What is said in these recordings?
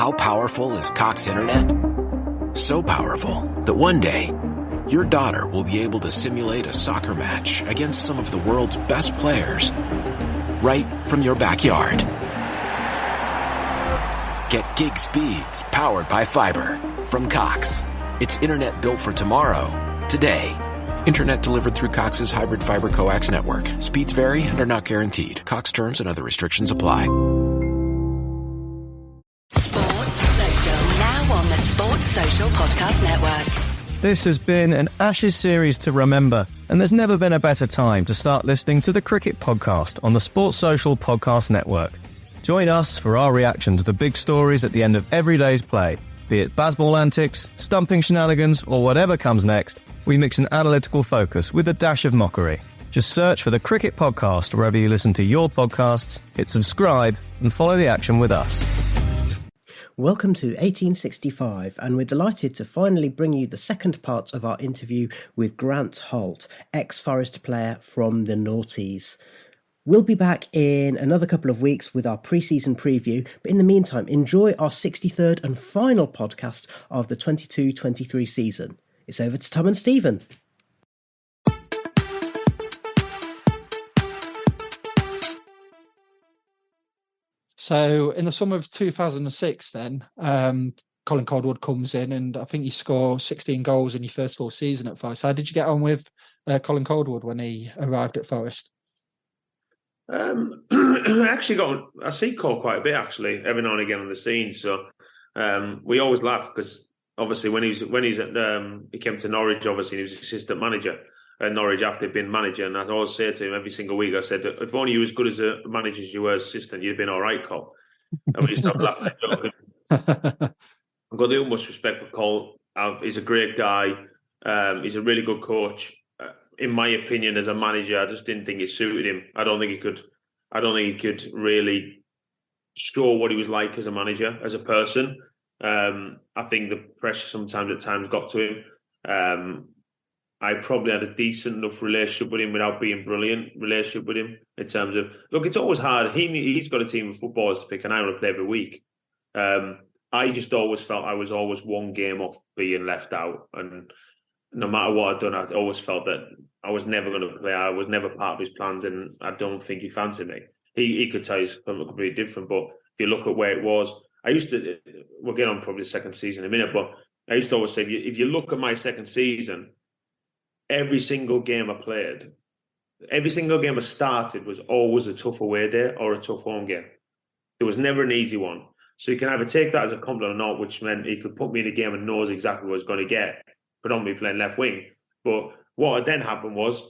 How powerful is Cox Internet? So powerful that one day, your daughter will be able to simulate a soccer match against some of the world's best players right from your backyard. Get gig speeds powered by fiber from Cox. It's internet built for tomorrow, today. Internet delivered through Cox's hybrid fiber coax network. Speeds vary and are not guaranteed. Cox terms and other restrictions apply. Sports Social, now on the Sports Social Podcast Network. This has been an Ashes series to remember, and there's never been a better time to start listening to the Cricket Podcast on the Sports Social Podcast Network. Join us for our reaction to the big stories at the end of every day's play. Be it baseball antics, stumping shenanigans, or whatever comes next, we mix an analytical focus with a dash of mockery. Just search for the Cricket Podcast wherever you listen to your podcasts, hit subscribe, and follow the action with us. Welcome to 1865, and we're delighted to finally bring you the second part of our interview with Grant Holt, ex-Forest player from the Noughties. We'll be back in another couple of weeks with our pre-season preview, but in the meantime, enjoy our 63rd and final podcast of the 22-23 season. It's over to Tom and Stephen. So in the summer of 2006 then, Colin Caldwood comes in and I think you score 16 goals in your first full season at Forest. How did you get on with Colin Caldwood when he arrived at Forest? I see Cole quite a bit actually, every now and again on the scene. So we always laugh because obviously when he came to Norwich, obviously he was assistant manager at Norwich after he'd been manager, and I always say to him every single week, I said, if only you were as good as a manager as you were as assistant, you'd have been all right, Cole. And we used to have laughing and joking. I've got the utmost respect for Cole. He's a great guy. He's a really good coach. In my opinion, as a manager, I just didn't think it suited him. I don't think he could really show what he was like as a manager, as a person. I think the pressure sometimes at times got to him. I probably had a decent enough relationship with him without being brilliant relationship with him in terms of, look, it's always hard. He's got a team of footballers to pick an hour to play every week. I just always felt I was always one game off being left out. And no matter what I'd done, I always felt that I was never going to play. I was never part of his plans, and I don't think he fancied me. He could tell you something completely different, but if you look at where it was, we'll get on probably the second season in a minute, but I used to always say, if you look at my second season, every single game I played, every single game I started was always a tough away day or a tough home game. There was never an easy one. So you can either take that as a compliment or not, which meant he could put me in a game and knows exactly what he's going to get, predominantly playing left wing. But what then happened was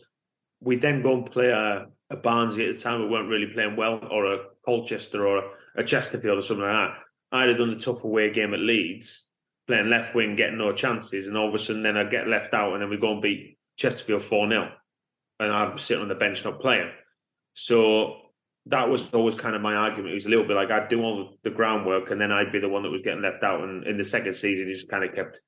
we'd then go and play a Barnsley at the time. We weren't really playing well, or a Colchester or a Chesterfield or something like that. I'd have done the tough away game at Leeds, playing left wing, getting no chances, and all of a sudden then I'd get left out and then we go and beat Chesterfield 4-0, and I'm sitting on the bench not playing. So that was always kind of my argument. It was a little bit like I'd do all the groundwork and then I'd be the one that was getting left out. And in the second season, he just kind of kept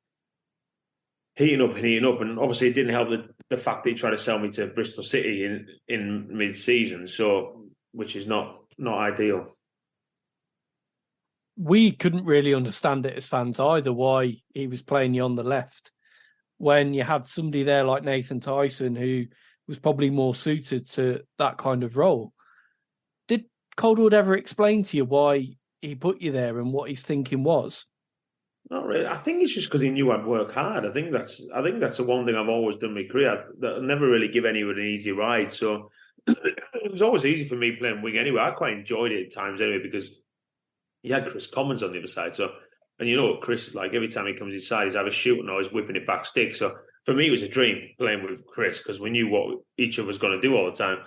heating up. And obviously it didn't help the fact that he tried to sell me to Bristol City in mid-season, so which is not ideal. We couldn't really understand it as fans either, why he was playing you on the left, when you had somebody there like Nathan Tyson, who was probably more suited to that kind of role. Did Caldwood ever explain to you why he put you there and what his thinking was? Not really. I think it's just because he knew I'd work hard. I think that's the one thing I've always done in my career. I never really give anyone an easy ride. So it was always easy for me playing wing anyway. I quite enjoyed it at times anyway, because he had Chris Commons on the other side. So, and you know what Chris is like, every time he comes inside, he's either shooting or he's whipping it back stick. So for me, it was a dream playing with Chris, because we knew what each of us was going to do all the time.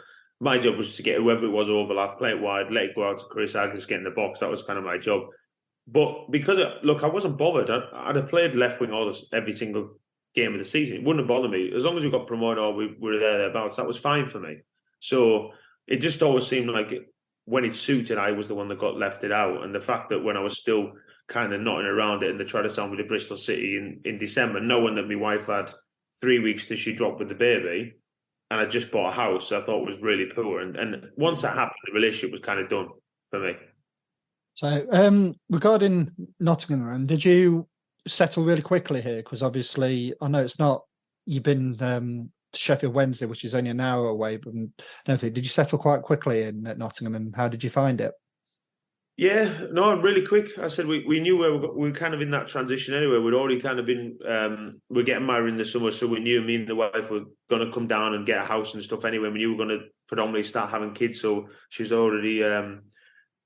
My job was to get whoever it was overlap, play it wide, let it go out to Chris. I'd just get in the box. That was kind of my job. But because, I wasn't bothered. I'd have played left wing every single game of the season. It wouldn't have bothered me. As long as we got promoted or we were thereabouts, that was fine for me. So it just always seemed like when it suited, I was the one that got left it out. And the fact that when I was still kind of knotting around it and they tried to sell me to Bristol City in December, knowing that my wife had 3 weeks till she dropped with the baby, and I just bought a house, I thought it was really poor. And once that happened, the relationship was kind of done for me. So, regarding Nottingham, did you settle really quickly here? Because obviously, I know it's not. You've been to Sheffield Wednesday, which is only an hour away, but everything. Did you settle quite quickly in at Nottingham, and how did you find it? Yeah, no, really quick. I said we knew where we were kind of in that transition anyway. We'd already kind of been we're getting married in the summer, so we knew me and the wife were going to come down and get a house and stuff anyway. We knew we were going to predominantly start having kids, so she was already.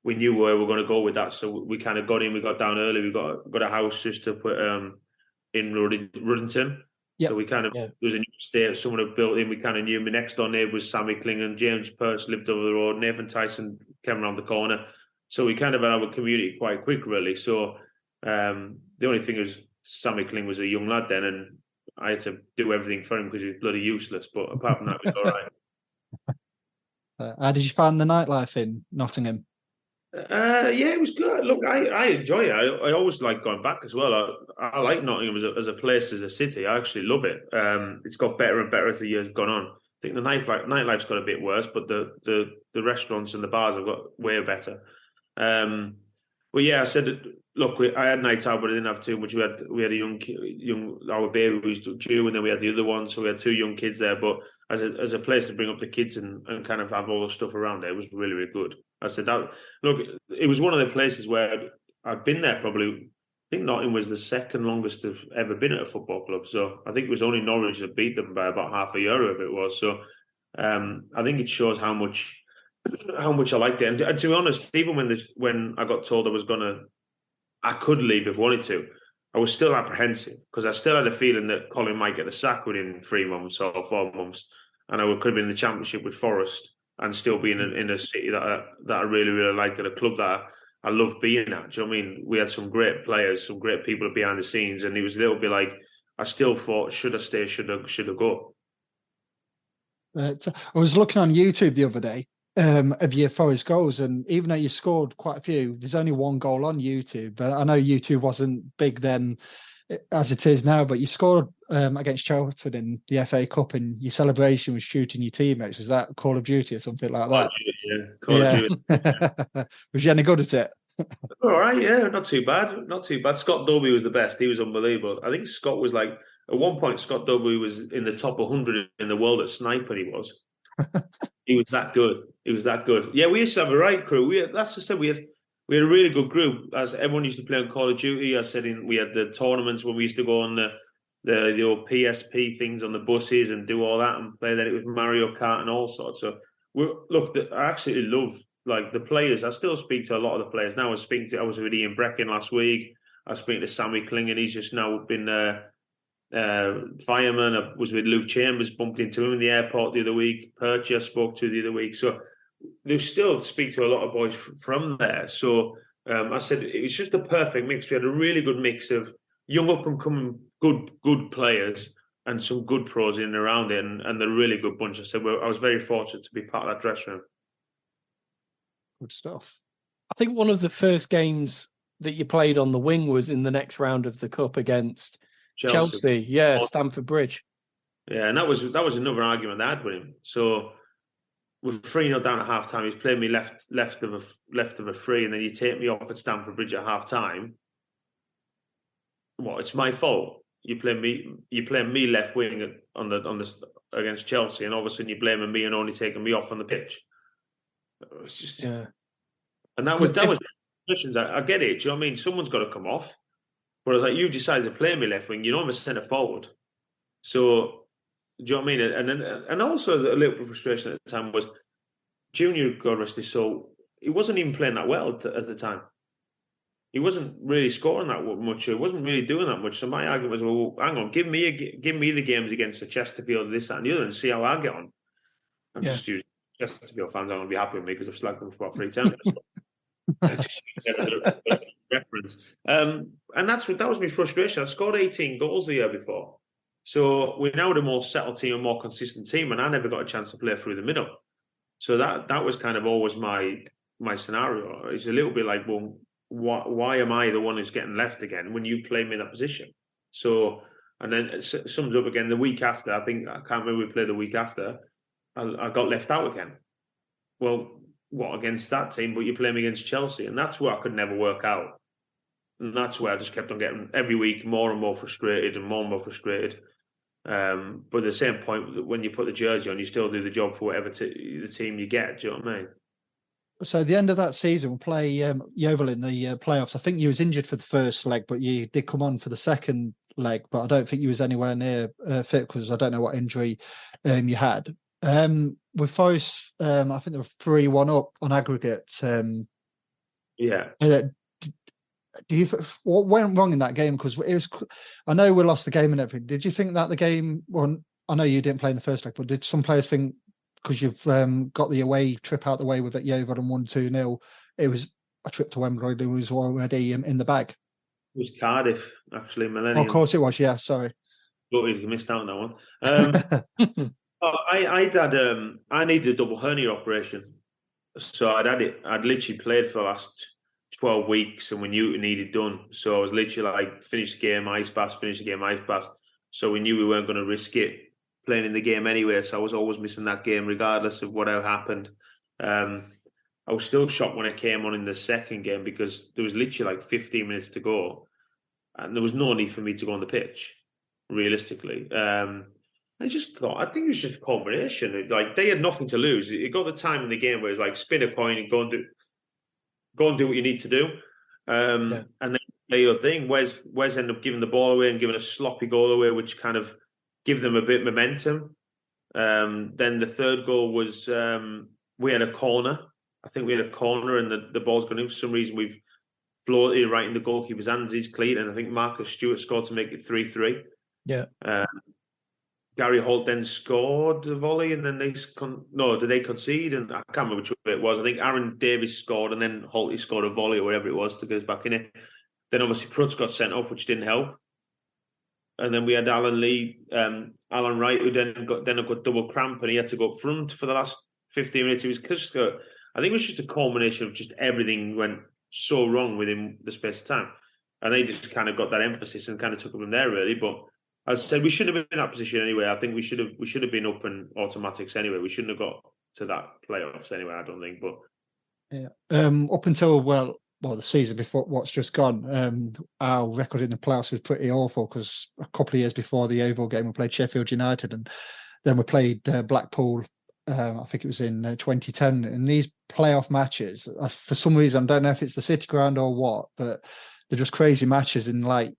We knew where we were going to go with that, so we kind of got in. We got down early. We got a house just to put in Ruddington. Yep. So we kind of there was a new estate someone had built in. We kind of knew my next door neighbour was Sammy Clingan, James Pearce lived over the road, Nathan Tyson came around the corner. So we kind of had our community quite quick, really. So the only thing is, Sammy Kling was a young lad then, and I had to do everything for him because he was bloody useless. But apart from that, it was all right. How did you find the nightlife in Nottingham? Yeah, it was good. Look, I enjoy it. I always like going back as well. I like Nottingham as a place, as a city. I actually love it. It's got better and better as the years have gone on. I think the nightlife's got a bit worse, but the restaurants and the bars have got way better. But yeah, I said, look, I had nights out, but I didn't have too much. We had a young our baby who was due, and then we had the other one, so we had two young kids there. But as a place to bring up the kids and kind of have all the stuff around it was really, really good. I said that. Look, it was one of the places where I'd been there probably. I think Nottingham was the second longest I've ever been at a football club. So I think it was only Norwich that beat them by about half a year of it was. So I think it shows how much I liked it. And to be honest, even when I got told I could leave if I wanted to, I was still apprehensive because I still had a feeling that Colin might get the sack within 3 months or 4 months, and I could have been in the Championship with Forest and still be in a city that I really, really liked, at a club that I love being at. Do you know what I mean? We had some great players, some great people behind the scenes, and it was a little bit like I still thought, should I stay? Should I go? I was looking on YouTube the other day of your Forest goals, and even though you scored quite a few, there's only one goal on YouTube. But I know YouTube wasn't big then as it is now, but you scored against Chelmsford in the FA Cup, and your celebration was shooting your teammates. Was that Call of Duty or something like that? Call of Duty. Was you any good at it? All right, yeah, not too bad. Scott Dobie was the best. He was unbelievable. I think Scott was like, at one point, Scott Dobie was in the top 100 in the world at sniping. He was. He was that good. Yeah, we used to have a right crew. We had a really good group. As everyone used to play on Call of Duty. We had the tournaments when we used to go on the old PSP things on the buses and do all that and play. Then it was Mario Kart and all sorts. So I absolutely love like the players. I still speak to a lot of the players now. I was with Ian Brecken last week. I was speaking to Sammy Clingan. He's just now been fireman. I was with Luke Chambers, bumped into him in the airport the other week. Perch I spoke to the other week. So they still speak to a lot of boys from there. So I said it was just a perfect mix. We had a really good mix of young up and coming good players and some good pros in and around it, and a really good bunch. I said I was very fortunate to be part of that dressing room. Good stuff. I think one of the first games that you played on the wing was in the next round of the Cup against Chelsea. Yeah, Stamford Bridge. Yeah, and that was another argument I had with him. So we're 3-0 down at half time. He's playing me left of a free, and then you take me off at Stamford Bridge at half time. What? It's my fault. You play me left wing on the against Chelsea, and all of a sudden you're blaming me and only taking me off on the pitch. It's just, yeah. And that was positions. I get it. Do you know what I mean? Someone's got to come off. But I was like, you've decided to play me left wing. You know I'm a centre forward. So do you know what I mean? And also a little bit of frustration at the time was Junior, God rest his soul, he wasn't even playing that well at the time. He wasn't really scoring that much. He wasn't really doing that much. So my argument was, well, hang on, give me the games against the Chesterfield, this, that, and the other, and see how I get on. I'm just using Chesterfield fans aren't going to be happy with me because I've slagged them for about 3 times. Just reference. And that was my frustration. I scored 18 goals the year before. So we're now the more settled team, a more consistent team, and I never got a chance to play through the middle. So that was kind of always my scenario. It's a little bit like, well, why am I the one who's getting left again when you play me in that position? So, and then it sums up again the week after. I can't remember we played the week after. I got left out again. Well, against that team, but you're playing against Chelsea, and that's where I could never work out. And that's where I just kept on getting every week more and more frustrated and more frustrated. But at the same point, when you put the jersey on, you still do the job for whatever the team you get. Do you know what I mean? So at the end of that season, we'll play Yeovil in the playoffs. I think you was injured for the first leg, but you did come on for the second leg. But I don't think you was anywhere near fit because I don't know what injury you had. With Forest, I think they were 3-1 up on aggregate. Yeah. What went wrong in that game? Because it was, I know we lost the game and everything. Did you think that the game? Well, I know you didn't play in the first leg, but did some players think because you've got the away trip out the way with it Yeovil and 1-2-0, it was a trip to Wembley that was already in the bag? It was Cardiff, actually, Millennium. Oh, of course it was. Yeah, sorry. But you missed out on that one. I needed a double hernia operation, so I'd literally played for the last 12 weeks, and we knew it needed done. So I was literally like, finish the game, ice bath, finish the game, ice bath. So we knew we weren't going to risk it playing in the game anyway. So I was always missing that game, regardless of what happened. I was still shocked when I came on in the second game because there was literally like 15 minutes to go, and there was no need for me to go on the pitch, realistically. I think it was just a combination. Like, they had nothing to lose. It got the time in the game where it's like, spin a coin and go and do what you need to do. And then the other thing, Wes ended up giving the ball away and giving a sloppy goal away, which kind of give them a bit of momentum. Then the third goal was, we had a corner. I think we had a corner and the ball's gone in. For some reason, we've floated it right in the goalkeeper's hands. He's clean. And I think Marcus Stewart scored to make it 3-3. Yeah. Gary Holt then scored a volley, and then did they concede? And I can't remember which way it was. I think Aaron Davis scored, and then Holt scored a volley or whatever it was to get us back in it. Then obviously Prutz got sent off, which didn't help. And then we had Alan Wright, who then got double cramp, and he had to go up front for the last 15 minutes. It was I think it was just a culmination of just everything went so wrong within the space of time, and they just kind of got that emphasis and kind of took it from there, really. But as I said, we shouldn't have been in that position anyway. I think we should have been up in automatics anyway. We shouldn't have got to that playoffs anyway, I don't think. But yeah, up until the season before what's just gone, our record in the playoffs was pretty awful because a couple of years before the Yeovil game, we played Sheffield United, and then we played Blackpool. I think it was in 2010. In these playoff matches, for some reason, I don't know if it's the City ground or what, but they're just crazy matches, and like,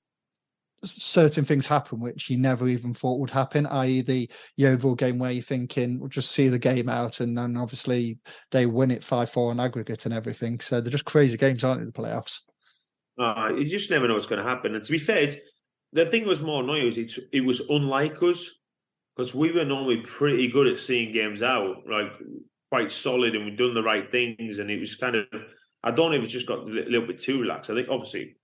certain things happen which you never even thought would happen, i.e. the Yeovil game where you're thinking, we'll just see the game out, and then obviously they win it 5-4 on aggregate and everything. So they're just crazy games, aren't they, the playoffs? You just never know what's going to happen. And to be fair, the thing that was more annoying was it was unlike us, because we were normally pretty good at seeing games out, like quite solid, and we'd done the right things, and it was kind of, I don't know if it just got a little bit too relaxed. I think obviously,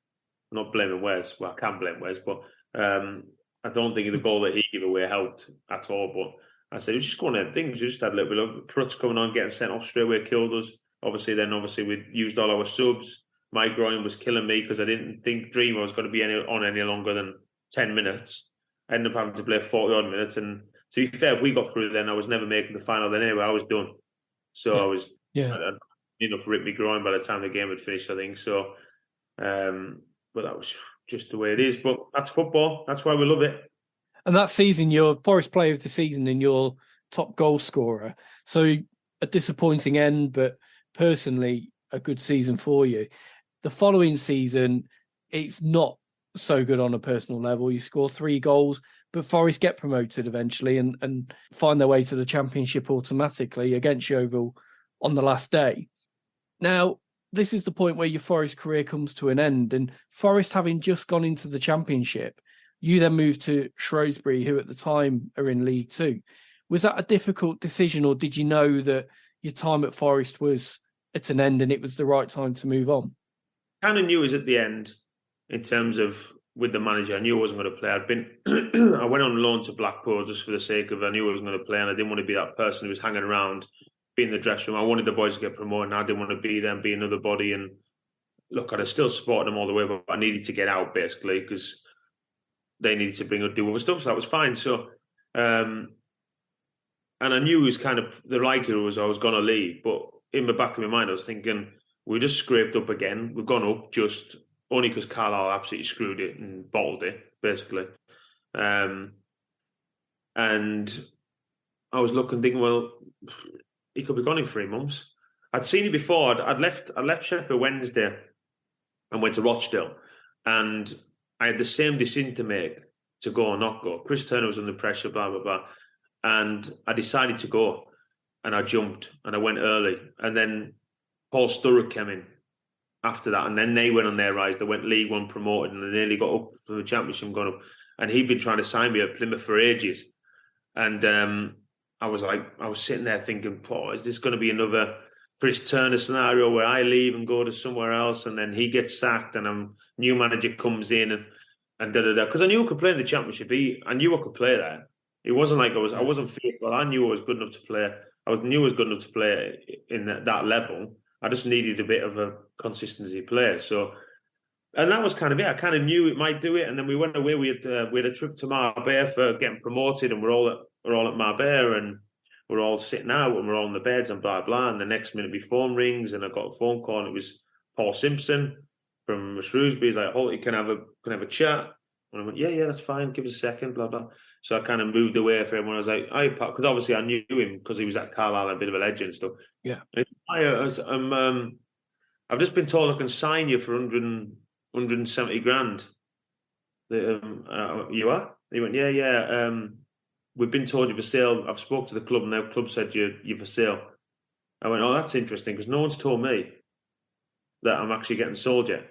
I'm not blaming Wes. Well, I can blame Wes, but I don't think the goal that he gave away helped at all. But I said, it was just one of them things. We just had a little bit of Prutz coming on, getting sent off straight away, killed us. Obviously, we used all our subs. My groin was killing me because I didn't think Dreamer was going to be on any longer than 10 minutes. I ended up having to play 40-odd minutes. And to be fair, if we got through then, I was never making the final then anyway. I was done. So I was enough ripped me groin by the time the game had finished, I think. So, but that was just the way it is. But that's football. That's why we love it. And that season, you're Forest Player of the Season and you're top goal scorer. So a disappointing end, but personally a good season for you. The following season, it's not so good on a personal level. You score 3 goals, but Forest get promoted eventually and find their way to the Championship automatically against Yeovil on the last day. Now, this is the point where your Forest career comes to an end, and Forest having just gone into the Championship, you then move to Shrewsbury, who at the time are in League Two. Was that a difficult decision, or did you know that your time at Forest was at an end and it was the right time to move on? Kind of knew it was at the end in terms of with the manager. I knew I wasn't going to play. I went on loan to Blackpool just for the sake of, I knew I wasn't going to play, and I didn't want to be that person who was hanging around, be in the dressing room. I wanted the boys to get promoted, and I didn't want to be there and be another body. And look, I'd have still supported them all the way, but I needed to get out basically because they needed to do other stuff. So that was fine. So, and I knew it was kind of the likelihood was I was going to leave, but in the back of my mind, I was thinking, we just scraped up again. We've gone up just only because Carlisle absolutely screwed it and bottled it, basically. And I was looking, thinking, well, he could be gone in 3 months. I'd seen it before. I'd left Sheffield Wednesday and went to Rochdale, and I had the same decision to make, to go or not go. Chris Turner was under pressure, blah, blah, blah. And I decided to go, and I jumped, and I went early. And then Paul Sturrock came in after that, and then they went on their rise. They went League One promoted, and they nearly got up for the Championship, going up. And he'd been trying to sign me at Plymouth for ages. And I was sitting there thinking, Paul, is this going to be another Chris Turner scenario where I leave and go to somewhere else, and then he gets sacked, and a new manager comes in and da-da-da. Because I knew I could play in the Championship. I knew I could play there. It wasn't like I wasn't fearful. I knew I was good enough to play. I knew I was good enough to play in that level. I just needed a bit of a consistency player. So, and that was kind of it. I kind of knew it might do it. And then we went away. We had a trip to Marbella for getting promoted, and we're all at Marbella, and we're all sitting out, and we're all on the beds and blah blah. And the next minute, my phone rings, and I got a phone call, and it was Paul Simpson from Shrewsbury. He's like, "Holt, you can have a chat." And I went, yeah, that's fine. Give us a second, blah, blah. So I kind of moved away from him when I was like, because obviously I knew him because he was at Carlisle, a bit of a legend and stuff. Yeah. I've just been told I can sign you for 170 grand. You are? He went, yeah. We've been told you're for sale. I've spoke to the club, and the club said you're for sale. I went, oh, that's interesting, because no one's told me that I'm actually getting sold yet.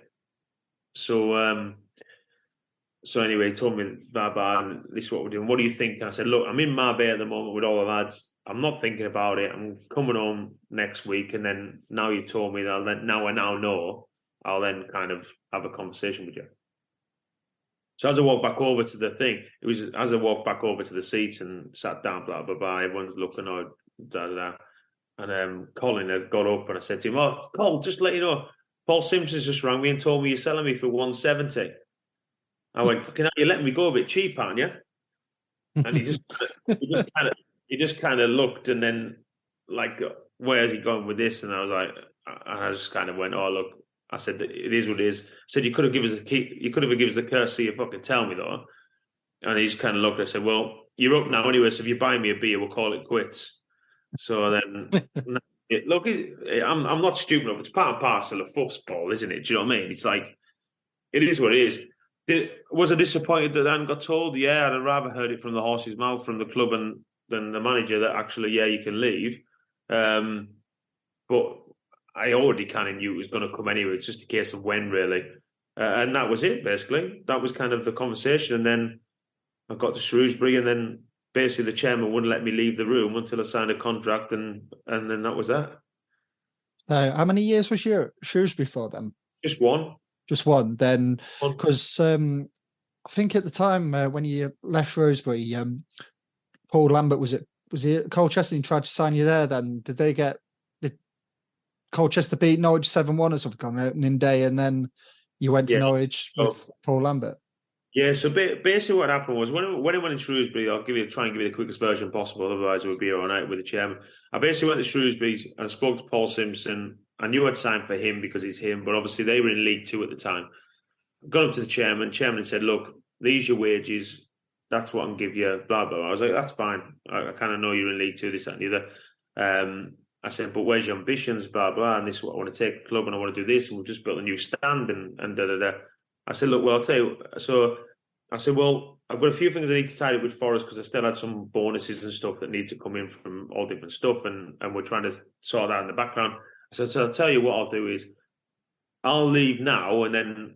So anyway, he told me, blah, and this is what we're doing. What do you think? And I said, look, I'm in Marbella at the moment with all the lads. I'm not thinking about it. I'm coming home next week. And then now you told me that now I know, I'll then kind of have a conversation with you. So as I walked back over to the thing, it was as I walked back over to the seats and sat down, blah, blah, blah, everyone's looking, da. And Colin had got up, and I said to him, oh, Cole, just to let you know, Paul Simpson's just rang me and told me you're selling me for 170. I went, fucking hell, you're letting me go a bit cheap, aren't you? And he just kind of looked, and then like, where's he going with this? And I was like, I just kind of went, oh look, I said, it is what it is. I said, you could have given us a courtesy to fucking tell me though. And he just kind of looked. I said, well, you're up now anyway, so if you buy me a beer, we'll call it quits. So then, look, I'm not stupid enough. It's part and parcel of football, isn't it? Do you know what I mean? It's like, it is what it is. Was I disappointed that I hadn't got told? Yeah, I'd have rather heard it from the horse's mouth from the club than the manager that actually, yeah, you can leave. But I already kind of knew it was going to come anyway. It's just a case of when, really. And that was it, basically. That was kind of the conversation. And then I got to Shrewsbury, and then basically the chairman wouldn't let me leave the room until I signed a contract, and then that was that. So how many years was you at Shrewsbury for then? Just one. Just one, then, because I think at the time when you left Shrewsbury, Paul Lambert was he at Colchester and tried to sign you there? Then did Colchester beat Norwich 7-1 or something on opening day, and then you went to Norwich with Paul Lambert? Yeah, so basically what happened was when I went in Shrewsbury, I'll try and give you the quickest version possible, otherwise it would be all night with the chairman. I basically went to Shrewsbury and spoke to Paul Simpson. I knew I'd signed for him because he's him, but obviously they were in League 2 at the time. Got up to the chairman. Chairman said, look, these are your wages. That's what I can give you, blah, blah. I was like, that's fine. I kind of know you're in League 2, this, that, and the other. I said, but where's your ambitions, blah, blah, and this is what I want to take the club, and I want to do this, and we've just built a new stand, and da. I said, look, well, I'll tell you. So I said, well, I've got a few things I need to tidy up with Forest because I still had some bonuses and stuff that need to come in from all different stuff, and we're trying to sort that in the background. I said, so I'll tell you what I'll do is I'll leave now, and then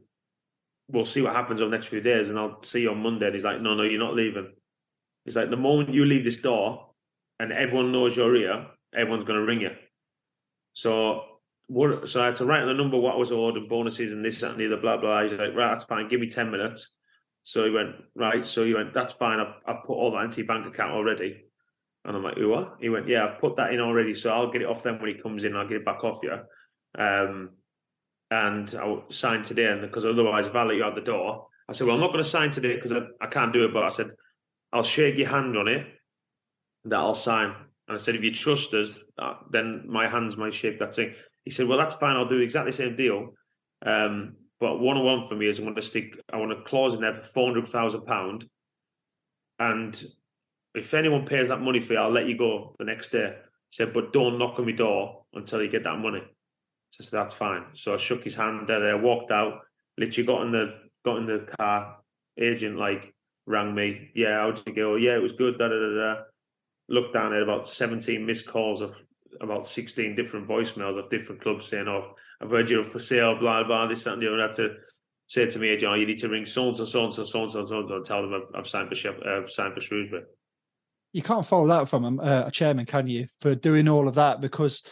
we'll see what happens over the next few days, and I'll see you on Monday. And he's like, no, you're not leaving. He's like, the moment you leave this door and everyone knows you're here, everyone's going to ring you. So I had to write on the number what I was owed and bonuses and this, that, and the other, blah, blah. He's like, right, that's fine. Give me 10 minutes. So he went, right. So he went, that's fine. I've put all that into your bank account already. And I'm like, what? He went, yeah, I've put that in already. So I'll get it off then when he comes in. I'll get it back off you. And I'll sign today. And because otherwise, if I let you out the door, I said, well, I'm not going to sign today because I can't do it. But I said, I'll shake your hand on it that I'll sign. And I said, if you trust us, then my hands might shake that thing. He said, well, that's fine. I'll do exactly the same deal. But one-on-one for me is I want a clause in there for £400,000. And if anyone pays that money for you, I'll let you go the next day. He said, but don't knock on my door until you get that money. So I said, that's fine. So I shook his hand there, walked out, literally got in the car. Agent rang me. Yeah, how'd you go? Yeah, it was good. Looked down at about 17 missed calls of about 16 different voicemails of different clubs saying, oh, I've heard you're for sale, blah, blah, this, that, and the other. I had to say to me, agent, you need to ring so-and-so, so-and-so, so-and-so, so-and-so, and tell them I've signed for Shrewsbury. You can't follow that from a chairman, can you, for doing all of that? Because,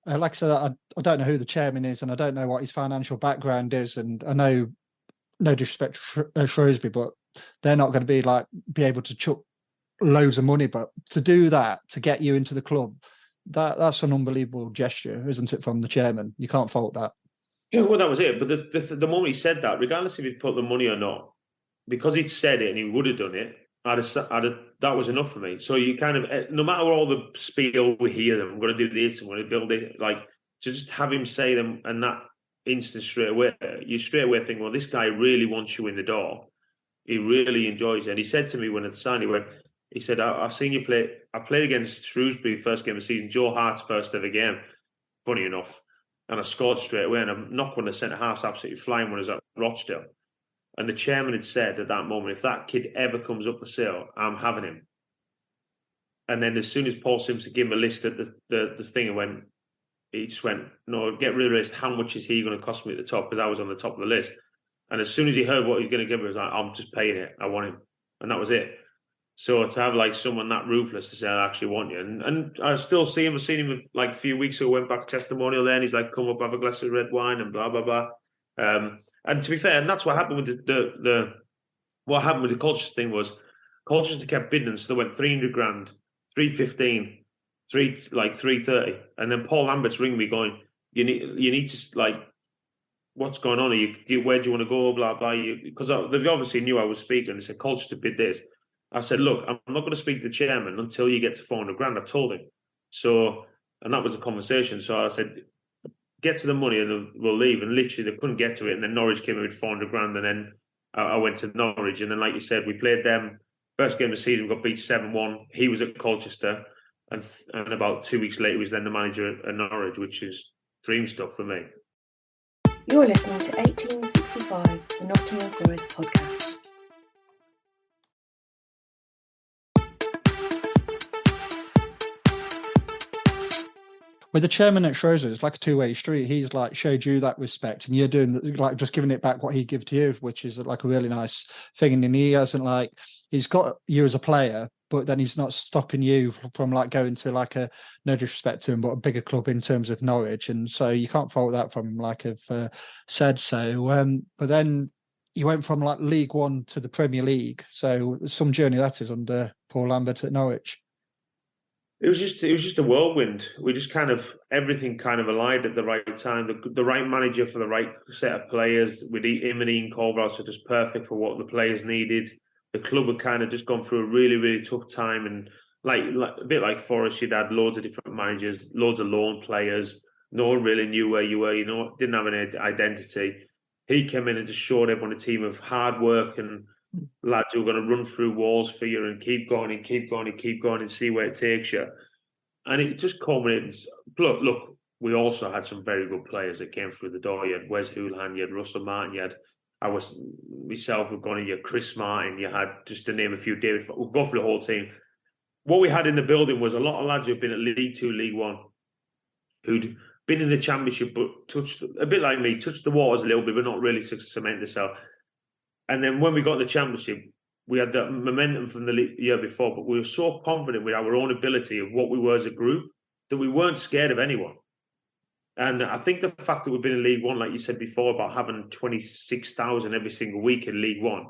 like I said, I don't know who the chairman is, and I don't know what his financial background is, and I know, no disrespect to Shrewsbury, but they're not going to be able to chuck loads of money. But to do that, to get you into the club, that's an unbelievable gesture, isn't it, from the chairman? You can't fault that. Yeah, well, that was it. But the moment he said that, regardless if he'd put the money or not, because he'd said it and he would have done it, that was enough for me. So you kind of, no matter all the spiel we hear, I'm going to do this, I'm going to build it, to just have him say them and that instant straight away, you straight away think, well, this guy really wants you in the door. He really enjoys it. And he said to me when it signed, he said, I've seen you play. I played against Shrewsbury first game of the season, Joe Hart's first ever game, funny enough. And I scored straight away. And I'm not when the centre half's absolutely flying when I was at Rochdale. And the chairman had said at that moment, if that kid ever comes up for sale, I'm having him. And then as soon as Paul Simpson gave him a list at the thing, he just went, no, get rid of the list. How much is he going to cost me at the top? Because I was on the top of the list. And as soon as he heard what he was going to give me, he was like, I'm just paying it. I want him. And that was it. So to have someone that ruthless to say, I actually want you. And I still see him. I've seen him a few weeks ago, went back testimonial there, and he's like, come up, have a glass of red wine and blah, blah, blah. And to be fair, and that's what happened with what happened with the Colchester thing was Colchester kept bidding, so they went 300 grand, 315, 330. And then Paul Lambert's ringing me going, you need to what's going on? Where do you want to go? Blah, blah. Because they obviously knew I was speaking. They said, Colchester bid this. I said, look, I'm not going to speak to the chairman until you get to 400 grand. I've told him. So, and that was the conversation. So I said, get to the money and we'll leave. And literally they couldn't get to it. And then Norwich came in with 400 grand. And then I went to Norwich. And then, like you said, we played them. First game of the season, we got beat 7-1. He was at Colchester. And about 2 weeks later, he was then the manager at Norwich, which is dream stuff for me. You're listening to 1865, the Nottingham Forest Podcast. With the chairman at Shrewsbury, it's like a two-way street. He's showed you that respect, and you're doing just giving it back what he gives to you, which is a really nice thing. And he hasn't he's got you as a player, but then he's not stopping you from going to a, no disrespect to him, but a bigger club in terms of Norwich. And so you can't fault that from him, I've said so. But then you went from League One to the Premier League. So some journey that is under Paul Lambert at Norwich. It was just a whirlwind. We just everything aligned at the right time. The right manager for the right set of players. With him and Ian Colville, just perfect for what the players needed. The club had just gone through a really, really tough time, and a bit like Forest, you'd had loads of different managers, loads of loan players. No one really knew where you were. Didn't have an identity. He came in and just showed everyone a team of hard work and lads who are going to run through walls for you and keep going and keep going and keep going and see where it takes you. And it just culminated. Look, we also had some very good players that came through the door. You had Wes Houlihan, you had Russell Martin, you had myself, we've gone in, you had Chris Martin, you had, just to name a few, David, we'll go through the whole team. What we had in the building was a lot of lads who'd been at League 2, League 1, who'd been in the Championship, but touched, a bit like me, touched the waters a little bit, but not really to cement themselves. And then when we got the Championship, we had that momentum from the year before, but we were so confident with our own ability of what we were as a group that we weren't scared of anyone. And I think the fact that we've been in League One, like you said before, about having 26,000 every single week in League One,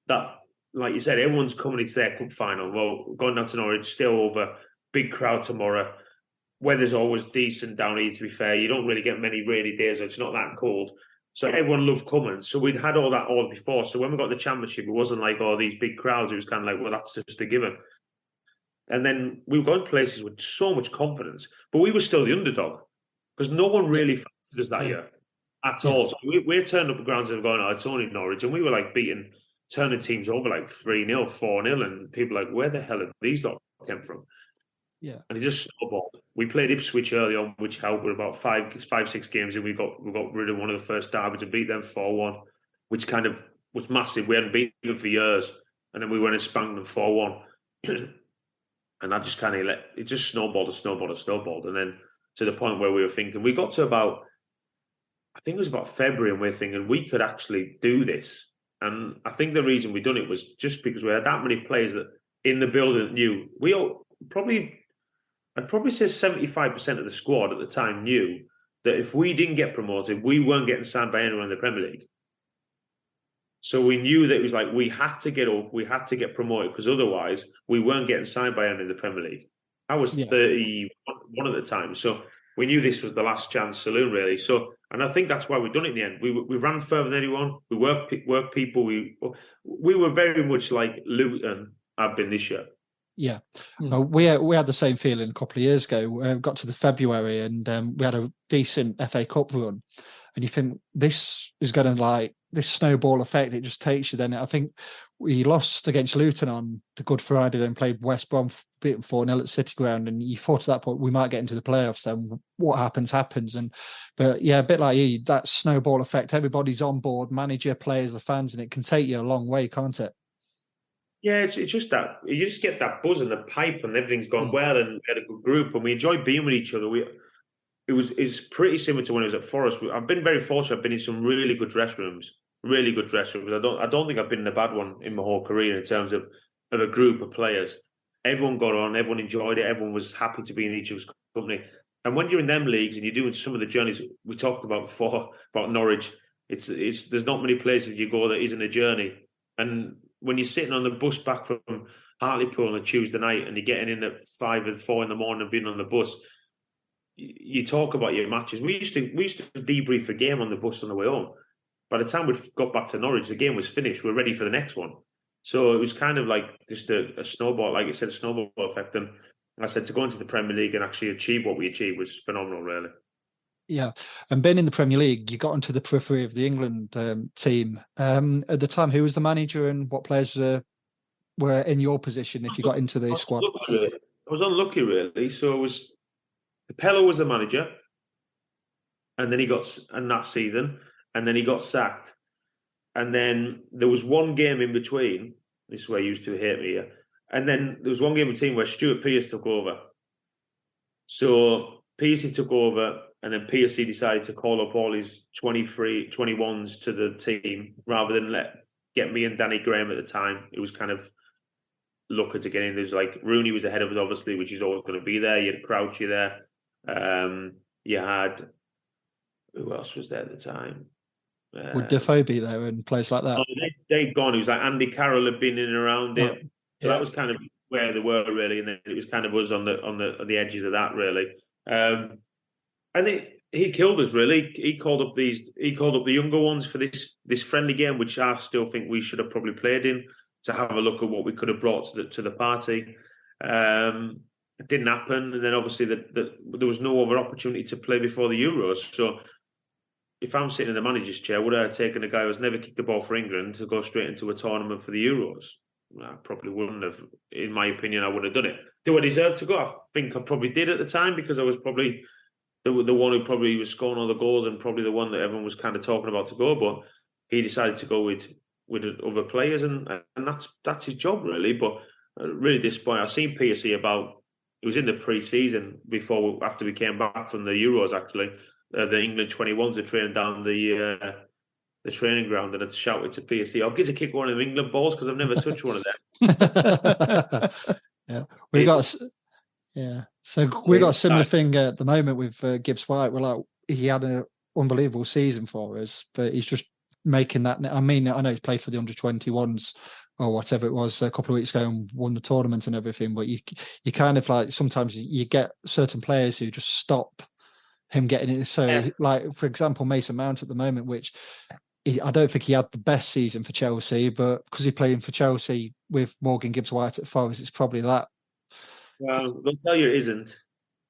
that, like you said, everyone's coming into their cup final. Well, going down to Norwich, still over, big crowd tomorrow. Weather's always decent down here, to be fair. You don't really get many rainy days, so it's not that cold. So everyone loved coming. So we'd had all that all before. So when we got the Championship, it wasn't like, these big crowds. It was well, that's just a given. And then we were going places with so much confidence, but we were still the underdog because no one really fancied us that year at all. So we turned up the grounds and going, it's only Norwich. And we were like turning teams over like 3-0, 4-0. And people were like, where the hell have these lot came from? Yeah. And it just snowballed. We played Ipswich early on, which helped with about 5-6 games. And we got rid of one of the first derbies and beat them 4-1, which kind of was massive. We hadn't beaten them for years. And then we went and spanked them 4-1. And that just kind of it just snowballed. And then to the point where we were thinking, we got to about, I think it was about February, and we're thinking we could actually do this. And I think the reason we done it was just because we had that many players that in the building that knew. I'd probably say 75% of the squad at the time knew that if we didn't get promoted, we weren't getting signed by anyone in the Premier League. So we knew that it was like we had to get up, we had to get promoted, because otherwise we weren't getting signed by anyone in the Premier League. I was 31 at the time, so we knew this was the last chance saloon, really. So, and I think that's why we've done it in the end. We ran further than anyone. We worked people. We were very much like Luton have been this year. Yeah, we had the same feeling a couple of years ago. We got to the February and we had a decent FA Cup run, and you think this is going to this snowball effect. It just takes you. Then I think we lost against Luton on the Good Friday, then played West Brom, beaten 4-0 at City Ground, and you thought at that point we might get into the playoffs. Then what happens. But yeah, a bit like you, that snowball effect. Everybody's on board, manager, players, the fans, and it can take you a long way, can't it? Yeah, it's just that you just get that buzz in the pipe, and everything's gone well, and we had a good group, and we enjoyed being with each other. It's pretty similar to when I was at Forest. I've been very fortunate. I've been in some really good dress rooms. I don't think I've been in a bad one in my whole career in terms of a group of players. Everyone got on, everyone enjoyed it, everyone was happy to be in each other's company. And when you're in them leagues and you're doing some of the journeys we talked about before about Norwich, there's not many places you go that isn't a journey. And when you're sitting on the bus back from Hartlepool on a Tuesday night and you're getting in at 5 and 4 in the morning and being on the bus, you talk about your matches. We used to debrief a game on the bus on the way home. By the time we got back to Norwich, the game was finished. We're ready for the next one. So it was kind of like just a snowball, like I said, a snowball effect. And I said to go into the Premier League and actually achieve what we achieved was phenomenal, really. Yeah, and being in the Premier League, you got into the periphery of the England team. At the time, who was the manager and what players were in your position if you got into the squad? I was unlucky, really. So Capello was the manager, and then that season, and then he got sacked. And then there was one game in between. This is where you used to hate me here. And then there was one game in between where Stuart Pearce took over. So Pearce took over, and then Pearce decided to call up all his 21s to the team rather than get me and Danny Graham at the time. It was kind of lucky to get in. There's like Rooney was ahead of us, obviously, which is always going to be there. You had Crouchy there. You had, who else was there at the time? Would Defoe be there and players like that? They'd gone. It was like Andy Carroll had been in and around it. So that was kind of where they were, really, and then it was kind of us on the edges of that, really. And he killed us, really. He called up the younger ones for this friendly game, which I still think we should have probably played in, to have a look at what we could have brought to the party. It didn't happen, and then obviously there was no other opportunity to play before the Euros. So if I'm sitting in the manager's chair, would I have taken a guy who's never kicked the ball for England to go straight into a tournament for the Euros? I probably wouldn't have. In my opinion, I would have done it. Do I deserve to go? I think I probably did at the time, because I was probably the one who probably was scoring all the goals and probably the one that everyone was kind of talking about to go. But he decided to go with other players, and that's his job, really. But really disappointed. I've seen PSC about. It was in the pre-season after we came back from the Euros, actually. The England 21s are training down the training ground, and I'd shouted to PSC, "I'll give a kick one of them England balls because I've never touched one of them." So we got a similar thing at the moment with Gibbs White. He had an unbelievable season for us, but he's just making that. I mean, I know he's played for the under-21s or whatever it was a couple of weeks ago and won the tournament and everything. But you kind of like sometimes you get certain players who just stop him getting it. So, like for example, Mason Mount at the moment, which I don't think he had the best season for Chelsea, but because he's playing for Chelsea with Morgan Gibbs White at Forest, it's probably that Well, they'll tell you it isn't.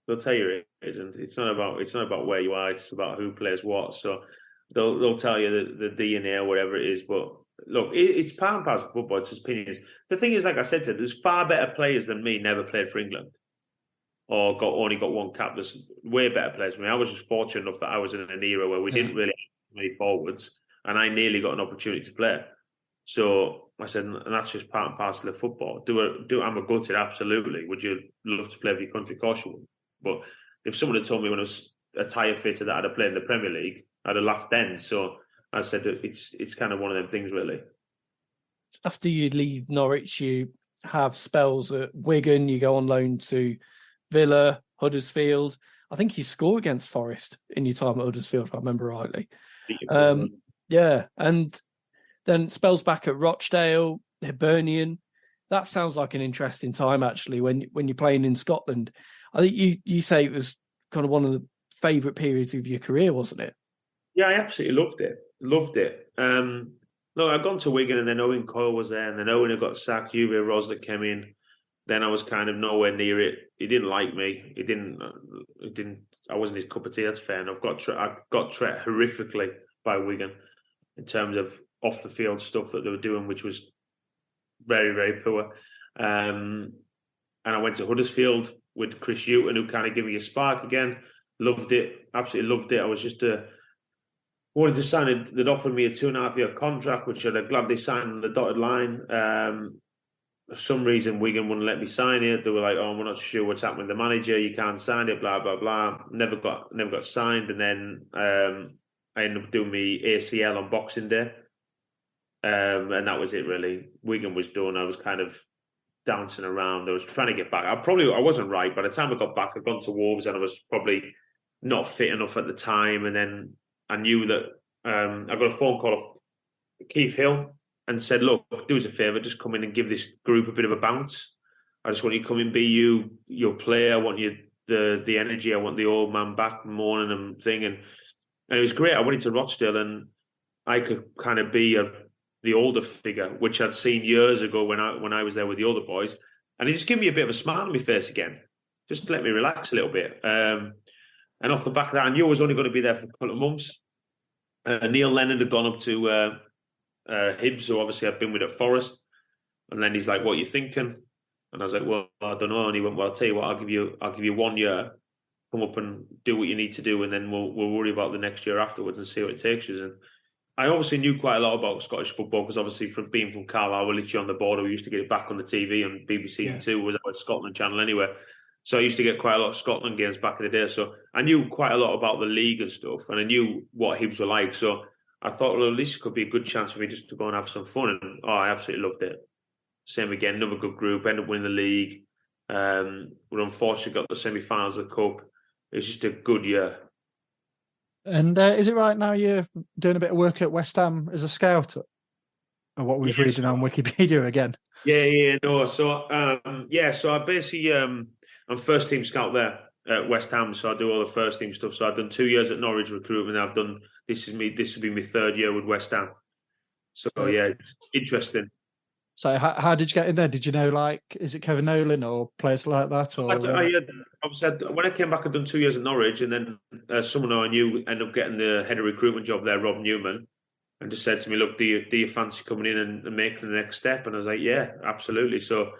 They'll tell you it isn't. It's not about where you are. It's about who plays what. So they'll tell you the DNA or whatever it is. But look, it's part and parcel of football. It's just opinions. The thing is, like I said to you, there's far better players than me never played for England or only got one cap. There's way better players than me. I was just fortunate enough that I was in an era where we didn't really have many forwards, and I nearly got an opportunity to play. So I said, and that's just part and parcel of football. I'm a gutted, absolutely. Would you love to play for your country? Of course you would. But if someone had told me when I was a tyre fitter that I'd have played in the Premier League, I'd have laughed then. So I said it's kind of one of them things, really. After you leave Norwich, you have spells at Wigan. You go on loan to Villa, Huddersfield. I think you score against Forest in your time at Huddersfield, if I remember rightly. Yeah, and then spells back at Rochdale, Hibernian. That sounds like an interesting time, actually, when you're playing in Scotland. I think you say it was kind of one of the favourite periods of your career, wasn't it? Yeah, I absolutely loved it. Look, I'd gone to Wigan, and then Owen Coyle was there, and then Owen had got sacked. Uwe Rosler came in. Then I was kind of nowhere near it. He didn't like me. He didn't. I wasn't his cup of tea. That's fair enough. I got treated horrifically by Wigan in terms of off the field stuff that they were doing, which was very, very poor. And I went to Huddersfield with Chris Hughton, who kind of gave me a spark again. Loved it. Absolutely loved it. I was just wanted to sign it. They'd offered me a 2.5-year contract, which I'd have gladly signed on the dotted line. For some reason, Wigan wouldn't let me sign it. They were like, "Oh, we're not sure what's happening with the manager. You can't sign it." Blah blah blah. Never got signed, and then I ended up doing my ACL on Boxing Day, and that was it. Really, Wigan was done. I was kind of dancing around. I was trying to get back. I wasn't right. By the time I got back, I'd gone to Wolves, and I was probably not fit enough at the time. And then I knew that I got a phone call of Keith Hill. And said, "Look, do us a favour, just come in and give this group a bit of a bounce. I just want you to come and be your player. I want you the energy. I want the old man back morning and thing." And it was great. I went into Rochdale and I could kind of be the older figure, which I'd seen years ago when I was there with the older boys. And it just gave me a bit of a smile on my face again, just to let me relax a little bit. And off the back of that, I knew I was only going to be there for a couple of months. Neil Leonard had gone up to Hibs, who obviously I've been with at Forest, and then he's like, "What are you thinking?" And I was like, "Well, I don't know." And he went, "Well, I'll tell you what, I'll give you 1 year, come up and do what you need to do, and then we'll worry about the next year afterwards and see what it takes you." And I obviously knew quite a lot about Scottish football because obviously from being from Carlisle, we're literally on the border. We used to get it back on the TV on BBC Two, was our Scotland channel anyway. So I used to get quite a lot of Scotland games back in the day. So I knew quite a lot about the league and stuff, and I knew what Hibs were like. So I thought, well, at least it could be a good chance for me just to go and have some fun. And I absolutely loved it. Same again, another good group, ended up winning the league. We unfortunately got the semi-finals of the Cup. It was just a good year. And is it right now you're doing a bit of work at West Ham as a scout? Or what we was reading on Wikipedia again? No. So I basically, I'm first team scout there at West Ham, so I do all the first team stuff. So I've done 2 years at Norwich recruitment. I've done this will be my 3rd year with West Ham. So yeah, interesting. So how did you get in there? Did you know, like, is it Kevin Nolan or players like that? Or obviously, when I came back, I'd done 2 years at Norwich, and then someone I knew ended up getting the head of recruitment job there, Rob Newman, and just said to me, "Look, do you fancy coming in and making the next step?" And I was like, "Yeah, absolutely." So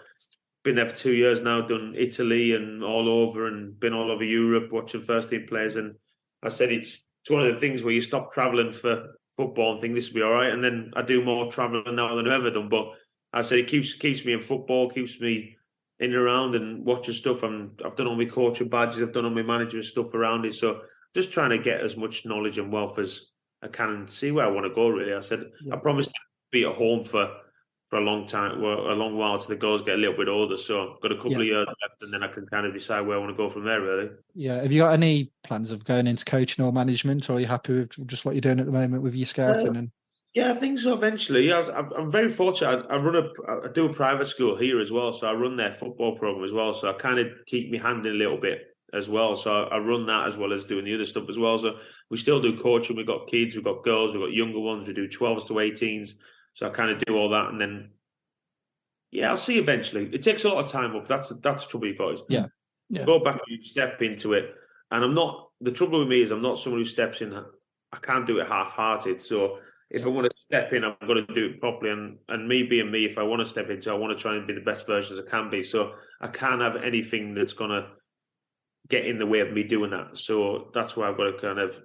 been there for 2 years now, done Italy and all over, and been all over Europe watching first team players. And I said it's one of the things where you stop travelling for football and think this will be all right. And then I do more travelling now than I've ever done. But I said it keeps me in football, keeps me in and around and watching stuff. I've done all my coaching badges, I've done all my management stuff around it. So just trying to get as much knowledge and wealth as I can and see where I want to go, really. I said, I promised to be at home for a long time, a long while till the girls get a little bit older. So I've got a couple of years left, and then I can kind of decide where I want to go from there, really. Yeah. Have you got any plans of going into coaching or management, or are you happy with just what you're doing at the moment with your scouting? Yeah, I think so eventually. Yeah, I'm very fortunate. I do a private school here as well, so I run their football program as well. So I kind of keep my hand in a little bit as well. So I run that as well as doing the other stuff as well. So we still do coaching. We've got kids, we've got girls, we've got younger ones. We do 12s to 18s. So I kind of do all that, and then Yeah, I'll see eventually. It takes a lot of time up. That's the trouble you guys. Yeah. Go back and step into it. And I'm not, the trouble with me is I'm not someone who steps in, I can't do it half-hearted. So if I want to step in, I've got to do it properly. And me being me, if I want to step into it, I want to try and be the best version as I can be. So I can't have anything that's going to get in the way of me doing that. So that's why I've got to kind of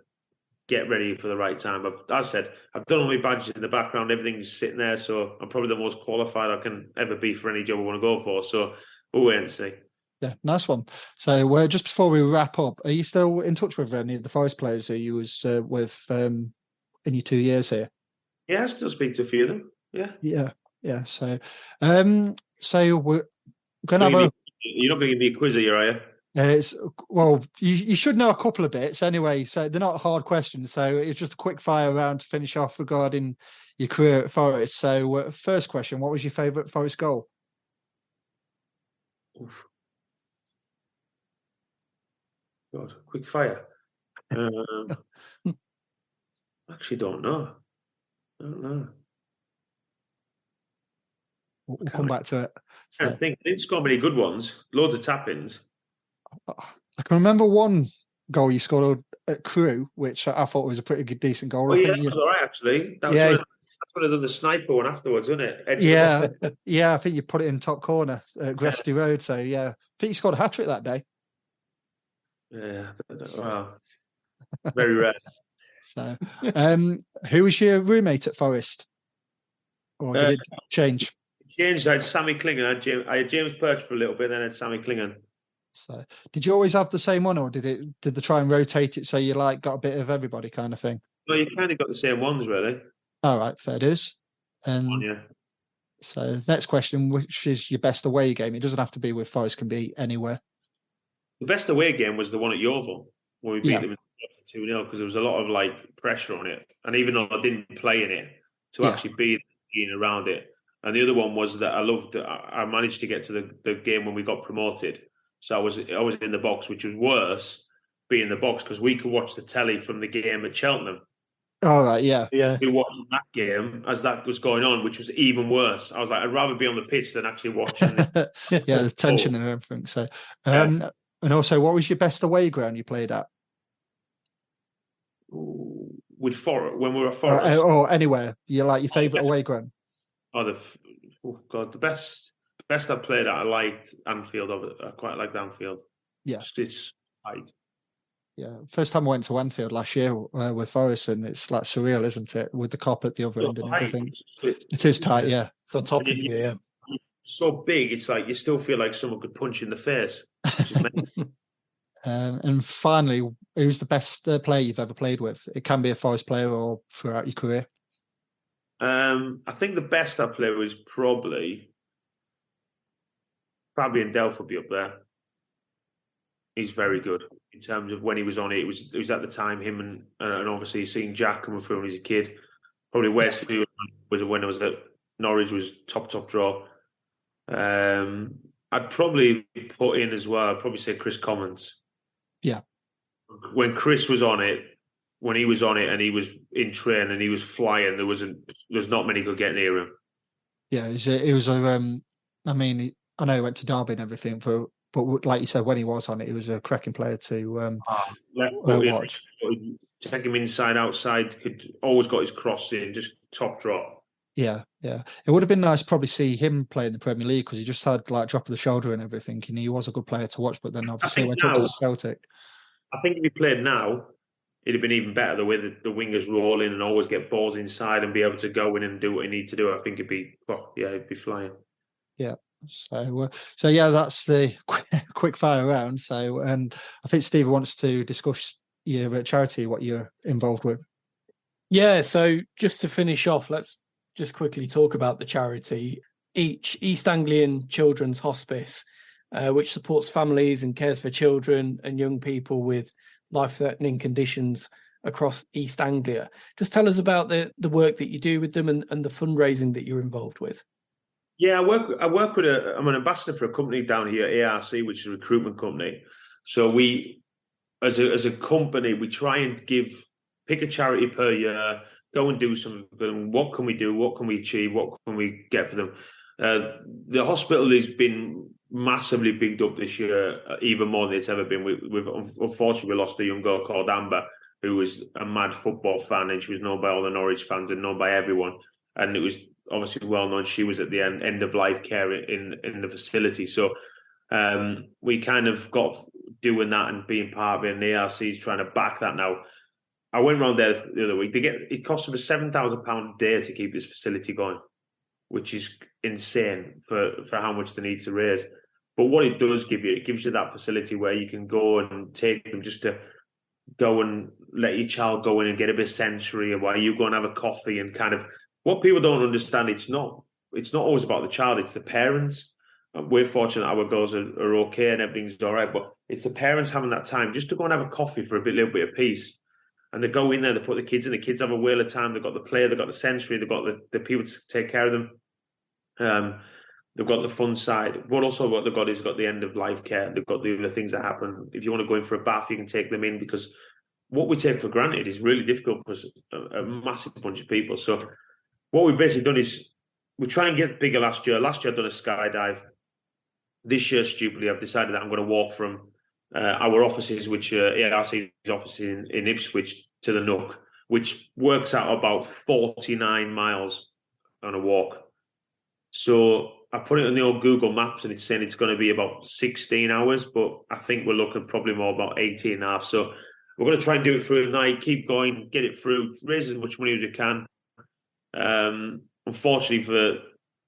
get ready for the right time. As I said, I've done all my badges in the background. Everything's sitting there. So I'm probably the most qualified I can ever be for any job I want to go for. So we'll wait and see. Yeah, nice one. So just before we wrap up, are you still in touch with any of the Forest players who you was with in your 2 years here? Yeah, I still speak to a few of them. Yeah. So we're gonna have You're not going to give me a quiz here, are you? You should know a couple of bits anyway. So they're not hard questions. So it's just a quick fire round to finish off regarding your career at Forest. So first question: what was your favourite Forest goal? Oof. God, quick fire. Actually, don't know. We'll come back to it. I think I didn't score many good ones. Loads of tap-ins. I can remember one goal you scored at Crewe, which I thought was a pretty good, decent goal. Oh, yeah, that was all right, actually. That's when I done the sniper one afterwards, wasn't it? Yeah, I think you put it in top corner at Gresty Road. So, yeah, I think you scored a hat-trick that day. Yeah, wow. Very rare. So, who was your roommate at Forest? Or did it change? It changed. I had Sammy Clingan. I had James Perch for a little bit, then I had Sammy Clingan. So, did you always have the same one, or did they try and rotate it so you got a bit of everybody kind of thing? No, you kind of got the same ones, really. All right, fair dues. So, next question: which is your best away game? It doesn't have to be with Forest; can be anywhere. The best away game was the one at Yeovil, where we beat them 2-0, because there was a lot of pressure on it, and even though I didn't play in it, to actually be around it. And the other one was that I managed to get to the game when we got promoted. So I was in the box, which was worse being in the box because we could watch the telly from the game at Cheltenham. All right, yeah. We watched that game as that was going on, which was even worse. I was like, I'd rather be on the pitch than actually watching. The tension and everything. So, and also, what was your best away ground you played at? With Forest, when we were at Forest, or anywhere your favourite away ground. The best I played at, I liked Anfield. I quite liked Anfield. Yeah, it's tight. Yeah, first time I went to Anfield last year with Forest, and it's surreal, isn't it? With the cop at the other end and everything. It is tight, yeah. It's on top of you, yeah. So big, it's you still feel like someone could punch you in the face. And finally, who's the best player you've ever played with? It can be a Forest player or throughout your career. I think the best I played was probably Fabian Delph would be up there. He's very good in terms of when he was on it. It was at the time him and obviously seeing Jack coming through when he was a kid. Probably Westfield was when I was at Norwich was top draw. I'd probably put in as well. I'd probably say Chris Commons. Yeah. When Chris was on it, when he was on it and he was in train and he was flying, there's not many could get near him. Yeah, it was I mean, I know he went to Derby and everything, but like you said, when he was on it, he was a cracking player to watch. Take him inside, outside, could always got his cross in, just top drop. Yeah. It would have been nice to probably see him play in the Premier League because he just had drop of the shoulder and everything, and he was a good player to watch. But then obviously went up to Celtic. I think if he played now, it'd have been even better the way the wingers roll in and always get balls inside and be able to go in and do what he need to do. I think it'd be flying. Yeah. So yeah, that's the quick fire round. So, and I think Steve wants to discuss your charity, what you're involved with. Yeah. So just to finish off, let's just quickly talk about the charity. East Anglian Children's Hospice, which supports families and cares for children and young people with life-threatening conditions across East Anglia. Just tell us about the work that you do with them and the fundraising that you're involved with. Yeah, I work with I'm an ambassador for a company down here, ARC, which is a recruitment company. So we, as a company, we try and pick a charity per year, go and do something. What can we do? What can we achieve? What can we get for them? The hospital has been massively bigged up this year, even more than it's ever been. Unfortunately, we lost a young girl called Amber, who was a mad football fan, and she was known by all the Norwich fans and known by everyone. And it was obviously well known she was at the end of life care in the facility. So we kind of got doing that and being part of it, and the ARC is trying to back that now. I went round there the other week. It costs them £7,000 a day to keep this facility going, which is insane for how much they need to raise. But what it does give you, it gives you that facility where you can go and take them just to go and let your child go in and get a bit of sensory, and while you go and have a coffee, and kind of what people don't understand, it's not always about the child, it's the parents. We're fortunate our girls are okay and everything's all right, but it's the parents having that time just to go and have a coffee for little bit of peace. And they go in there, they put the kids in, the kids have a whale of time, they've got the play, they've got the sensory, they've got the people to take care of them. They've got the fun side, but also what they've got is got the end of life care. They've got the other things that happen. If you want to go in for a bath, you can take them in, because what we take for granted is really difficult for a massive bunch of people. So what we've basically done is we try and get bigger last year. Last year I've done a skydive. This year, stupidly, I've decided that I'm going to walk from our offices, which are ARC's offices in Ipswich, to the Nook, which works out about 49 miles on a walk. So I put it on the old Google Maps, and it's saying it's going to be about 16 hours, but I think we're looking probably more about 18 and a half. So we're going to try and do it through the night, keep going, get it through, raise as much money as we can. Unfortunately for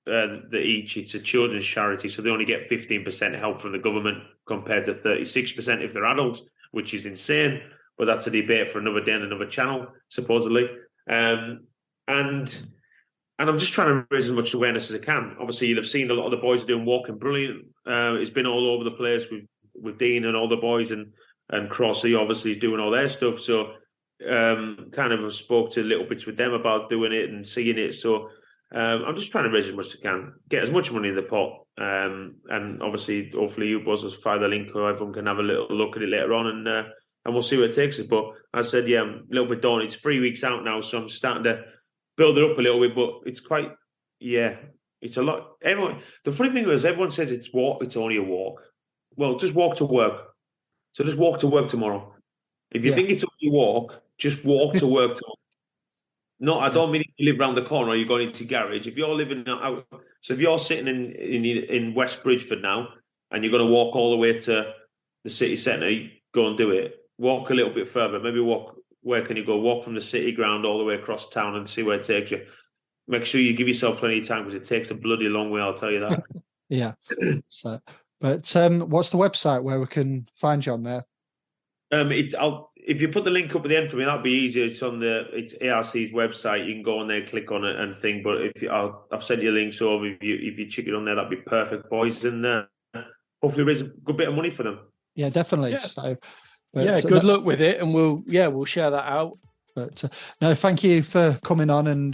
it's a children's charity, so they only get 15% help from the government compared to 36% if they're adults, which is insane. But that's a debate for another day and another channel, supposedly. And I'm just trying to raise as much awareness as I can. Obviously, you'll have seen a lot of the boys are doing Walking Brilliant. It's been all over the place with Dean and all the boys, and Crossy obviously is doing all their stuff. So kind of spoke to little bits with them about doing it and seeing it. So I'm just trying to raise as much as I can, get as much money in the pot. And obviously, hopefully you boys will fire the link, or everyone can have a little look at it later on, and we'll see where it takes us. But as I said, yeah, I'm a little bit daunted. It's 3 weeks out now, so I'm starting to build it up a little bit, but it's quite, it's a lot. The funny thing is, everyone says it's only a walk. Well, just walk to work. So just walk to work tomorrow. If you think it's only a walk, just walk to work tomorrow. No, I don't mean if you live around the corner or you're going into your garage. If you're living out, so if you're sitting in West Bridgeford now, and you're going to walk all the way to the city centre, go and do it. Walk a little bit further. Maybe walk. Where can you go? Walk from the city ground all the way across town and see where it takes you. Make sure you give yourself plenty of time, because it takes a bloody long way, I'll tell you that. Yeah. So, but what's the website where we can find you on there? If you put the link up at the end for me, that'd be easier. It's it's ARC's website. You can go on there, click on it, and thing. But I've sent you links over. If you check it on there, that'd be perfect, boys, and hopefully raise a good bit of money for them. Yeah, definitely. Yeah. So. But, good luck with it, and we'll share that out. But no, thank you for coming on and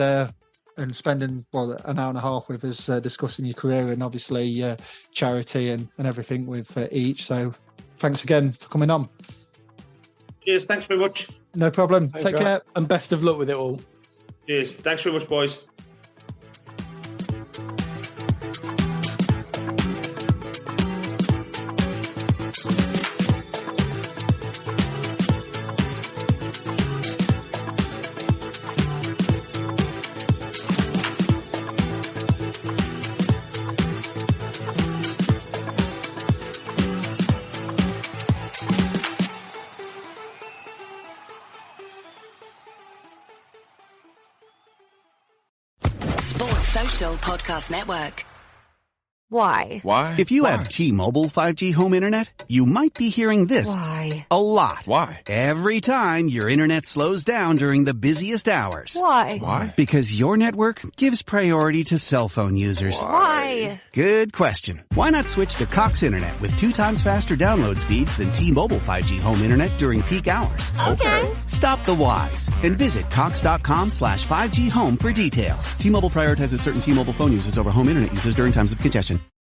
spending an hour and a half with us discussing your career and obviously charity and everything with each. So thanks again for coming on. Cheers, thanks very much. No problem. Thanks, Take care, and best of luck with it all. Cheers, thanks very much, boys. Podcast Network. Why? If you have T-Mobile 5G home internet, you might be hearing this Why? a lot. Why? Every time your internet slows down during the busiest hours. Why? Because your network gives priority to cell phone users. Why? Good question. Why not switch to Cox Internet with 2 times faster download speeds than T-Mobile 5G home internet during peak hours? Okay. Stop the whys and visit Cox.com/5G home for details. T-Mobile prioritizes certain T-Mobile phone users over home internet users during times of congestion.